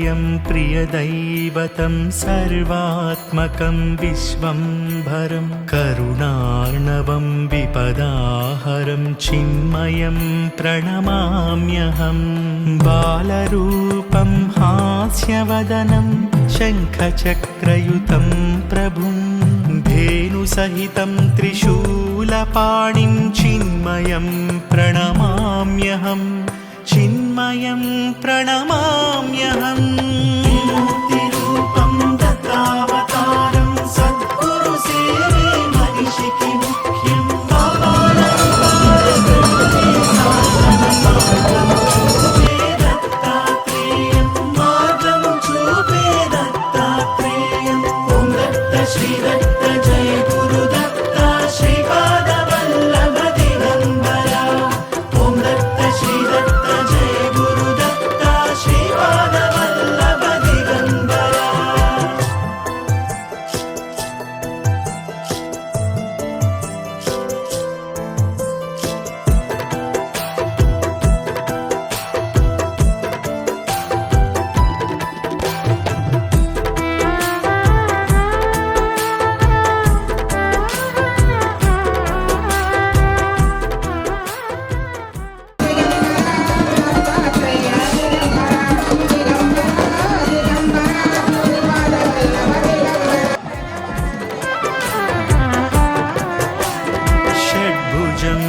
प्रियं प्रियदैवतं सर्वात्मकं विश्वम्भरं करुणार्णवं विपदाहरं चिन्मयं प्रणमाम्यहं बालरूपं हास्यवदनं शङ्खचक्रयुतं प्रभुं धेनुसहितं त्रिशूलपाणिं चिन्मयं प्रणमाम्यहं चिन्मयं प्रणमाम्यहम् विमुक्तिरूपं दत्तावतारं सद्गुरुसेवे महिषिकी मुख्यं दत्तात्रेयं मार्गं चूपे दत्तात्रेयं ॐ दत्त श्रीदत्त जय गुरुदत्ता श्रीपादवल्लभ दिगम्बरा ॐ दत्त श्रीदत्त जय गुरुदत्ता श्रीपादवल्लभ दिगम्बरा। षड्भुजं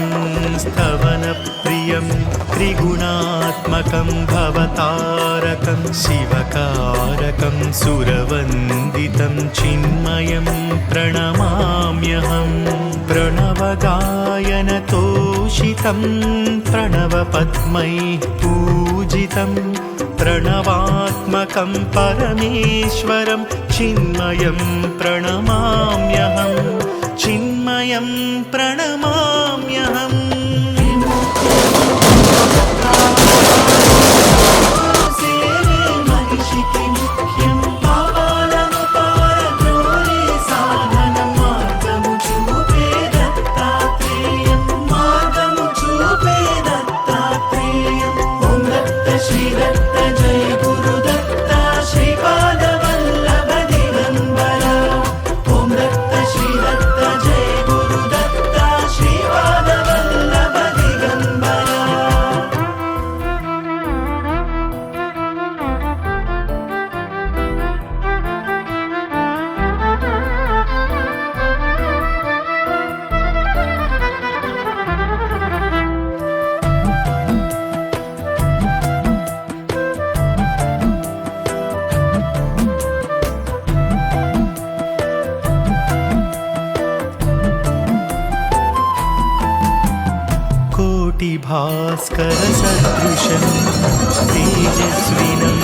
स्तवनप्रियं त्रिगुणात्मकं भवतारकं शिवकारकं सुरवन्दितं चिन्मयं प्रणमाम्यहं प्रणवगायनतोषितं प्रणवपद्मैः पूजितं प्रणवात्मकं परमेश्वरं चिन्मयं प्रणमाम्यहं चिन्मयं प्रणमाम्यहम् सेवे महिषिकी मुख्यं पावनमुपारद्रोरे साधनं मार्गं चूपे दत्तात्रेयं मार्गं चूपे दत्तात्रेयं ॐ दत्त श्रीदत्त जय गुरुदत्ता श्रीपादवल्लभ दिगम्बरा ॐ दत्त श्रीदत्त जय गुरुदत्ता श्रीपादवल्लभ दिगम्बरा। कोटिभास्कर सदृशं तेजस्विनं